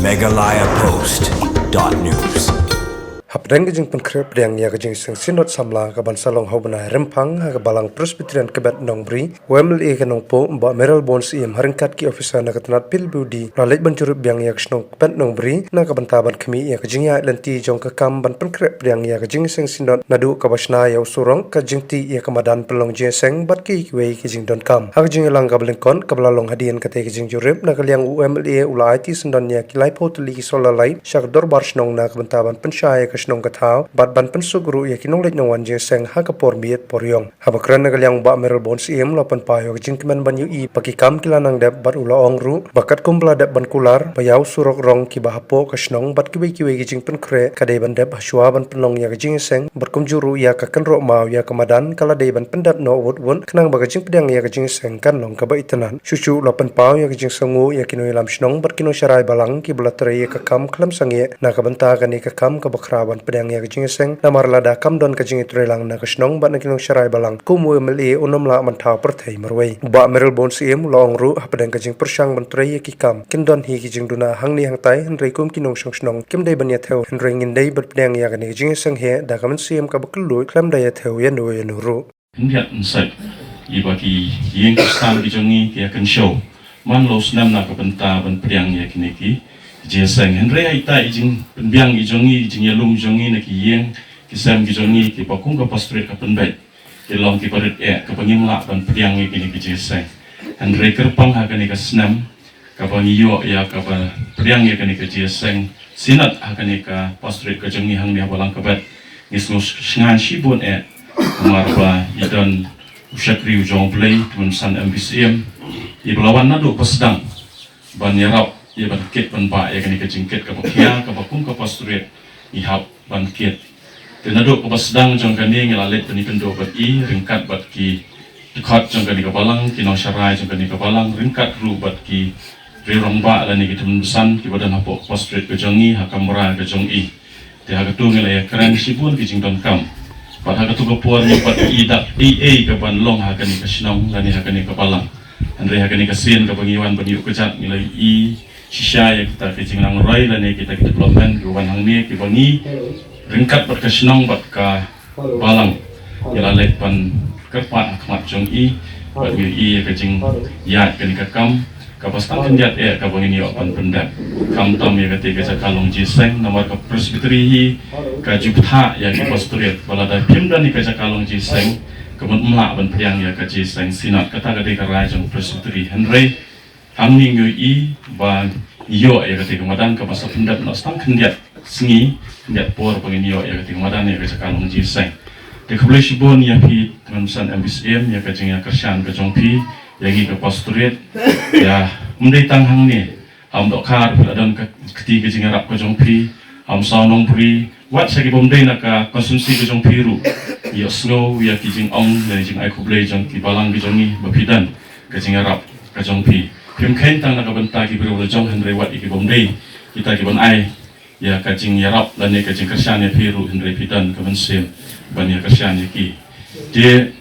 megalayapost.news. Hapdeng jing penkrep yang ya jing sing sinot samla ka ban salong hobna rempang ha ka balang presbyterian kebet nongbri weml e ka nongpo ba meral bons im haringkat ki officer na katnat pil budi lalet banjur biang ya snong kebet nongbri na ka ban taban kemi ya ka jing ya lenti jong ka kam ban penkrep yang ya ka jing sing sinot nadu ka basna ya usurong ka jing ti ya ka madan pelong je seng bat ki wei ki jing don kam ha ka jing lang ka belengkon ka balalong hadian ka te ki jing jurep na ka liang uml e ulai ti sendon ya ki lai potli ki solalai syak dor bar snong na ka ban taban pensyai ka nong kathau bat ban pensugru ya kinong lek nongwan je seng ha ka por miet por yong ha bakran na galyang ba meral bons im lapan payo jingkmen ban yu i pakikam kilanang dep bat ula ongru bakat kumbla dep ban kular bayau surok rong ki bahapo ka snong bat ki we ki jingpen kre ka de ban dep hashwa ban penong ya jing seng bat kumjuru ya ka kenro mau ya kamadan kala de ban pendap no wot won kenang ba jing pedang ya jing seng kan long ka ba itanan chuchu lapan payo ya jing sengu ya kino lam snong bat kino sharai balang ki bulatre ya ka kam klam sange na ka banta ka ni ka kam ka bakra ban pedang ya kajing seng namar lada kam don kajing itrelang na kasnong bat na kinong sharai balang kumu mle unom la man thaw perthai marwei ba meral bons im long ru hapadang kajing persyang ban trei ki kam kindon hi kijing duna hangni hangtai hendrei kum kinong song kim dei ban ya theu hendrei ngin dei bat pedang ya kani kajing seng he da kaman sim ka baklu klam da ya theu ya no ru Hendak insek ibaki yang kesam dijongi kia kan show man lo senam nak kebenta ban pedang ya kini ki jeseng Henry aita ijing penbiang ijongi ijing yalung jongi nak yang kisam ijongi ki pakung ka pastre ka penbai ki long ki parit ke pangimla ban pedang ni kini ki jeseng Henry kerpang ha kani ka senam ka pangiyo ya ka pedang ya kini ki jeseng sinat ha kani ka pastre ka jongi hang dia balang kabat ngisnus ngan shibon marba idon usyakri ujong play tunsan MBCM iblawan nadu pasdang ban yarap ia bangkit banba ia kini kejingkit ke bakia ke bakung ke pasturit ihap bangkit tenaduk ke pasdang jong kani ngelalit tani pendo bat i ringkat bat ki dekat jong kani ke balang kinau syarai jong kani ke balang ringkat ru bat ki rirong ba lani ki temensan ki badan hapok pasturit ke jongi hakamra ke jong i dia hagatu ngelaya keren sibun ki jingdon kam bat hagatu ke puan bat i dak DA ke ban long hakani ke sinong lani hakani ke balang Andre hakani ke sin ke pengiwan baniuk kejat nilai i sisya yang kita kecing nang rai dan kita development ruan hang ni ki bangi ringkat bat kesenang bat ka balang yalalek pan kerpat akmat jong i bat i kecing yat kan ka kam ka pastang kendiat ka bangi ni pan pendak kam tam ya ketiga sakalong jiseng nomor ka presbyteri ka juptha ya ki pastoret balada pimdan ni ka sakalong jiseng kemun mla ban priang ya ka jiseng sinat kata ka de ka rai jong presbyteri Henry Hamni ngui ba iyo ya ketika madan ke masa pendat nak stang kendiat sengi kendiat por pengin iyo ya ketika madan ya ketika kalung jiseng de keble shibon ya pi teman-teman MBCM ya kajing ya kersian ke jongpi yang ke pastoret ya mendai tanghang ni am dok kar dan ketika kajing arab ke jongpi am saunong puri wat sagi bomdai nak konsumsi ke jongpi ru ya snow ya kijing ong dan jing ai kuble jong ki balang ke jongi bapidan kajing arab ke jongpi Pim kain tang nak benta ki beri jong Henry wat iki bomdei kita ki bon ai ya kajing yarap dan ya kajing kersian ya piru Henry pidan kemensim ban ya kersian ya ki dia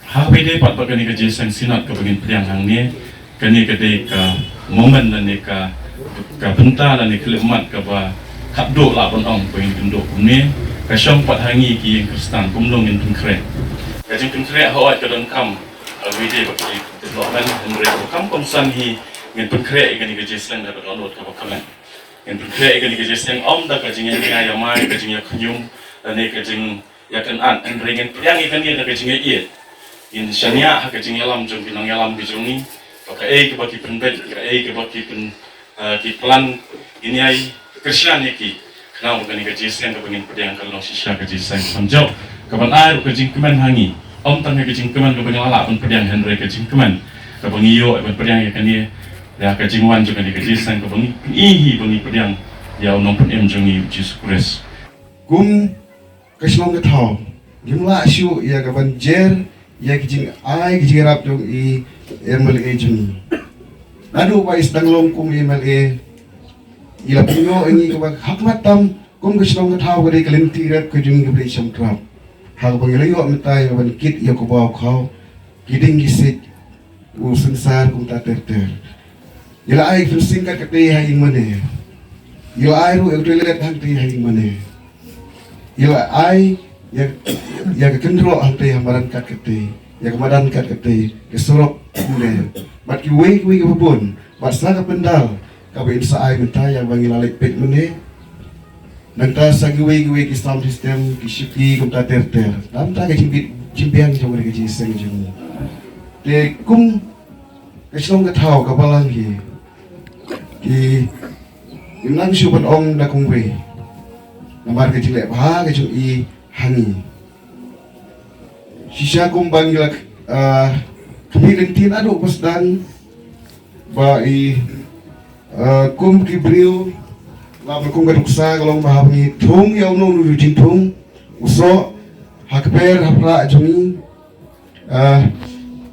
HPD pat bakani ka jeseng sinat ka bagin priang hang ni kani ka de ka momen dan ni ka benta dan ni klimat ka ba kapdo la bon ong bagin kendo ni ka syong pat hangi ki yang kristan kumlong in pinkre kajing pinkre hawat ka don kam video bagi development Henry kam konsan hi ngin penkre igani ke jeseng dapat download ka bakalan ngin penkre igani ke jeseng om da kajing ya ya mai kajing ya kanyum dan ni kajing ya kan an Henry ngin yang igani da kajing ya iet in syania ha kajing ya lam jong binang ya lam bijungi pakai ke bagi penbet ke bagi pen ki plan ini ai kersian ki kenal igani ke jeseng ka bangin pedang kalau sisya ke jeseng samjau kaban air kajing kemen hangi Om tangga kecing keman ke penyala pun pedang Henry kecing keman ke pengiyo pun pedang ya kan dia ya kecing wan juga di kecing ke pengi ihi pengi pedang ya unom pun jongi Jesus Christ kum kesenong ke thau jumlah syu ya kapan jer ya kecing ai kecing rap jong i MLA jongi lalu pa isdang long kum MLA ila punyo ini kapan hakmat tam kum kesenong ke thau ke kalenti rap ke jongi ke beli samtrap hal pengilayo mentai ban kit ya ko baw kau kiding gisik u sensar kum ta ter ila ai fil singkat kate hay mane ila ai ru ek toilet hang ti haing mane ila ai ya ke kendro hang ti hamaran kat kete ya kemadan kat kete ke sorok ne bat ki wei ke pun bat sa ka pendal ka be sa ai menta yang bangil alek pet mane nang ta sa ki wei ki sound system ki shipi kum ta ter nam ta ke chimpiang jong ke ji seng jong te kum ke song ka thau ka balang ki nang shu ban ong da kung wei namar ke jile ba ke chu I hangi shisha kum bangil kami lentin adu pasdan ba kum ki brio la kum ka duksa kalong mahabi thung yaw no nu jin thung uso hakper hapra jumi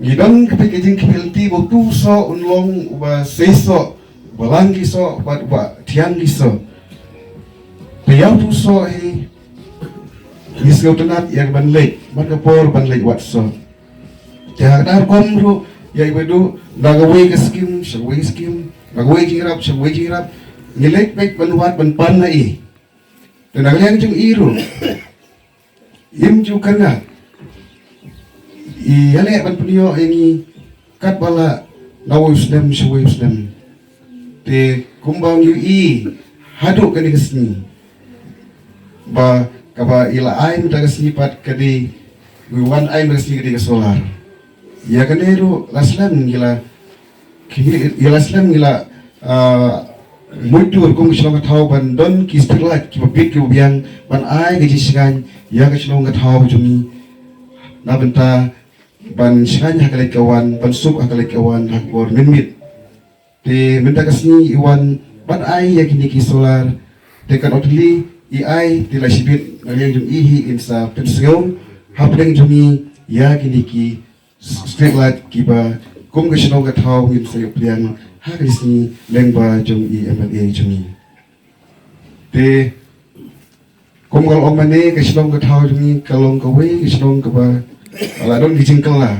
ngidang kape kejing kipelti bo tu so unlong ba seiso balangi so ba tiang giso payau tu so Nisgau tenat yang banlek makapor banlek wat so ya dar kom ru ya ibedu nagaway ka skim shagway skim nagaway jingrap nilek baik banwat banpan na tenagalian jung iru im ju kana yale ban punyo ini kat bala nawo usdem shagway usdem te kumbang yu hadu kani kesni ba kaba ila ai minta kesnipat kadi wan ai mesni kadi ke solar ya kaneru laslam gila mudur kung silong kathaw ban don ki spiritual ki babit ki biang ban ai ke jisgan ya ke silong kathaw jumi na benta ban shan hakale kawan ban sub hakale kawan hakbor minmit te minta kasni iwan ban ai ya kini ki solar te kan otli ai tila sibit ngaliang jum ihi insa pensgom hapdeng jumi ya kini ki street light kiba kum ke sino kathaw ngin sayo pliang ha kisni lengba jum MLA jumi te kum kal omane ke sino kathaw jumi kalong kawe ke sino kaba ala don gijingkel la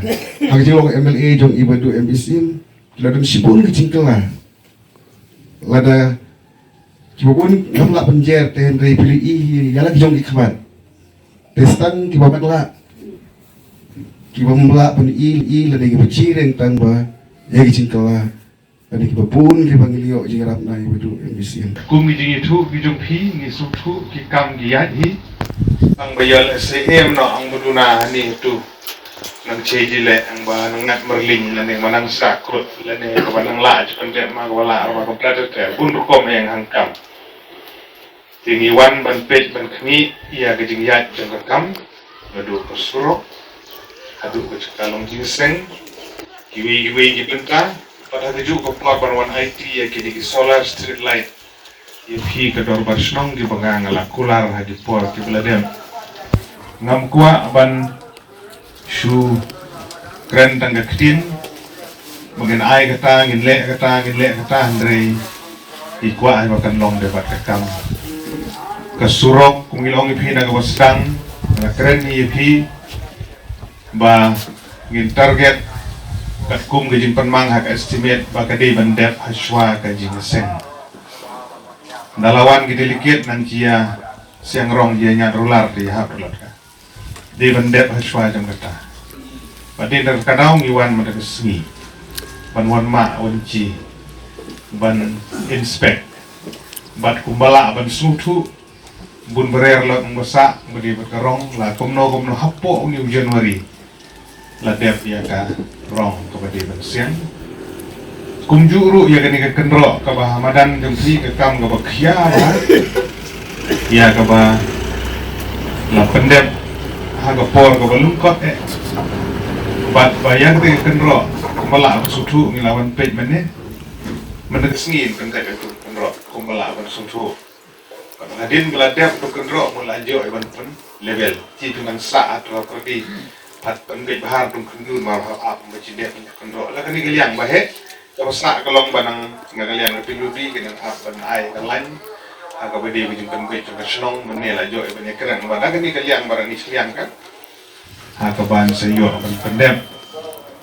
ha gijinglo MLA jum ibadu MBSim ladon sibun gijingkel la lada kibabun ngamla penjer ten rei pilih yala kijong ikhabat testan kibabakla kibamla pen lade kibacireng tang ba ya gijingkala ade kibabun kibangilio jingrap na ibedu MBCM kum gijing itu gijong pi ni sutu ki kam giat hi ang bayal SEM no ang muduna ni itu nang chejile ang ba nang nat merling lane manang sakrut lane ka nang la kan de ma wala arwa komplet te bun kom yang hangkam tingi wan ban pej ban kmi ia gijing yat jang kam ngadu kesuro adu ke kalong ginseng kiwi ki penta pada keju ko ban wan IT ya kini ki solar street light ye phi ka dor bar snong di bangang ala kular ha di por ki bladem ngam kwa ban shu kren tangga ketin mungkin ai kata ngin le kata andre ikwa ai makan long debat kakam kasurok kungilong ipi na kawasdang na kren ni ipi ba ngin target kat kum gajing panmang hak estimate ba kadai bandep haswa kajing seng dalawan gidelikit nang kia siang rong dia nyat rular di hak rular ka di bandep haswa jam kata badin dar kadau ngiwan mada kesni ban wan ma wanci ban inspect bat kumbala ban sutu bun berer la ngasa budi berkarong la komno hapo ni Januari la dep ya ka rong kabadi ban siang kumjuru ya kani ka kenro ka ba hamadan jemsi ka kam ka ba khia ba ya ka ba la pendep ha ka por ka ba lungkot bat bayang te kenro kumbala ba sutu ngilawan pej mane mendegesngin kan ka tu kenro kumbala ba sutu hadin geladap tu kendro mulanjo iban pun level ci dengan saat atau pergi hat penggej bahar pun kendun mar ap macide kendro la kan geliang bahe kalau sa kalong banang ngaliang piludi dengan ap ban ai kalan aga bede bijung penggej tu senong menela jo iban keren badan kan geliang barang ni seliang kan ha ka ban sayo ban pendem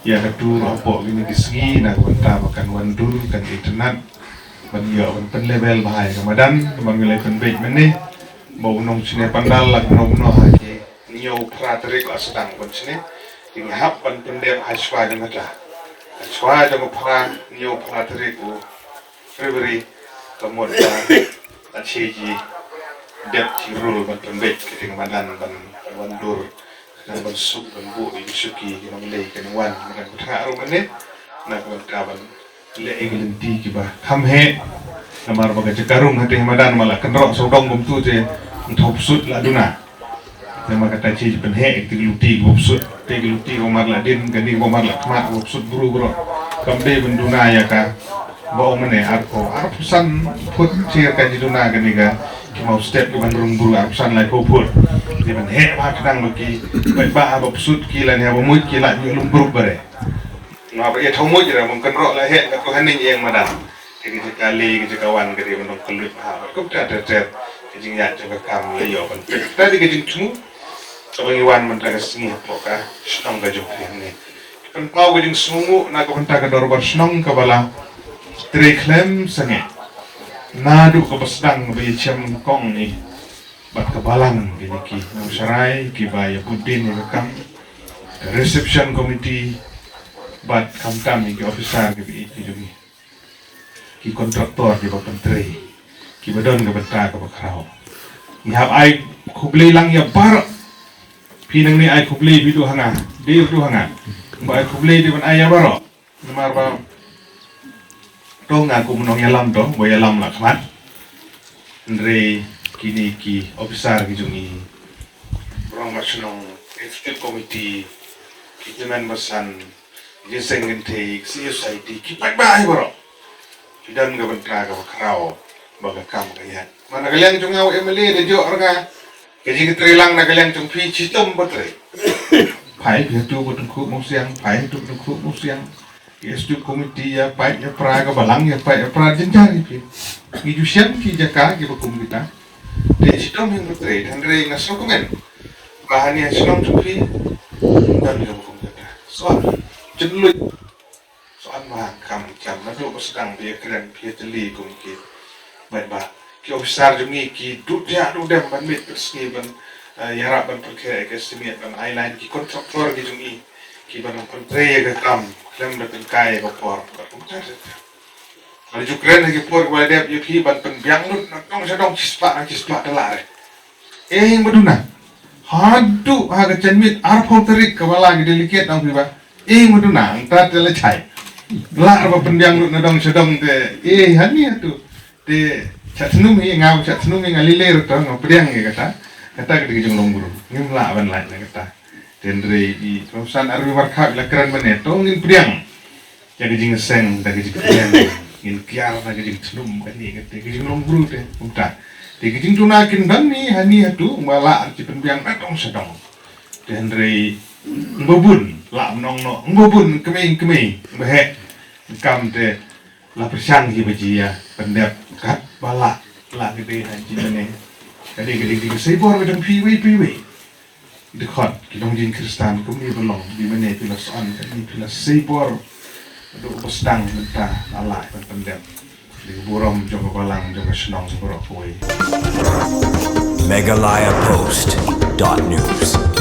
ya ketu ropo gini disengi na konta makan wandur kan internet ban yo ban level bahai kamadan ban gele ban bait meni mau nong sini pandal lak nong no haki nyo pratrik la sedang ban sini ing hap ban pendem haswa dengan ta haswa dengan pra nyo pratrik u February kemudian asyiji dep cirul ban pendek keting badan ban dur dan ban suk ban bu di suki ki mang lei kan wan kan ta ro mane na ban kaban le eglen ti ki ba kham he namar baga cekarung hati madan malah kenrok sodong bom tu je thop sut la duna nama kata ci ban he ti luti bom sut ti luti omar la din gani omar la kmat bom sut buru bro kam de ban duna ya ka bawa mana arko arpusan put cia kaji duna gani ga mau step di bandung buru arpusan lai kopur di ban he ba kadang loki baik ba ba pusut kila ni abamut kila ni ulum buru bare no ba ya thomut jera mungkin ro la he ko hanin yang madan kini sekali ke kawan gede bandung kelut ha ko ta ter kijing ya jaga kam le yo ban tadi kijing tumu sabang iwan man daga singi poka snong ga jok ni kan pau kijing sumu na ko hanta ka dorbar snong ka bala Triklem sange nadu ke besdang bi cem kong ni bat kebalang gini ki nang sarai ki baya budin ni kam reception committee bat kam ni officer ki bi jogi ki kontraktor ki bat menteri ki badon ke beta ke bakrao ni hab ai kubli lang ya bar pinang ni ai kubli bidu hanga dia bidu hanga ba ai kubli di ban ai ya baro nomor ba ngaku menong yalam dong, boy yalam lah kamat. Andre kini ki officer ki jungi, orang macam executive committee, kita main besan, jeseng gentik, society, kita baik bro. Kita nggak bentar ke kerau, baga kam kalian. Mana kalian cuma awak MLA dan jo orang, kaji keterilang nak kalian cuma pi sistem betul. Pai itu betul kuk musiang, pai itu betul kuk musiang. Yestu komiti ya baik ya praga balang ya baik ya prajenjari pi. Gijusian ki jaka ki bakum kita. De sitom yang betre dan re ngasokumen. Bahannya sinom tupi dan ki bakum kita. Soal jenulit. Soal mah kam na do sedang dia keren pi jeli kum ki. Baik ba. Ki ofisar jungi ki dudya dudam ban mit perski ban yarap ban perkara ke simiat ban island ki kontraktor ki jungi ki ban pentre ke kam. Lem da kai ko por ko ta ada juga lagi por ko dia pi ban penbiang lu nong sedong cispa telare meduna hadu ha cenmit arpau terik kepala gi delikat nang piba meduna angta tele chai lar ba penbiang lu nong sedong te hani atu te chatnum hi ngau chatnum ngalile ru tong priang ge kata gede jong longburu ngimla ban lai kata Tendre di perusahaan arwi markab la keren mana tongin priang jadi jing seng dari jing priang in kiar dari jing selum kan ni kata jing longburu teh umta di jing tunakin ban ni hani atu mala arci penbiang atong sedong tendre ngobun la nong no ngobun kemei behe kam te la persang ji baji ya pendep kat bala la gede haji ne gede sebor wedang piwi dekat kita mungkin Kristen kami belum di mana pilasan kami pilas sebor untuk bersedang mentah Allah dan pendem di buram jaga balang jaga senang seberapa koi Megalayapost.news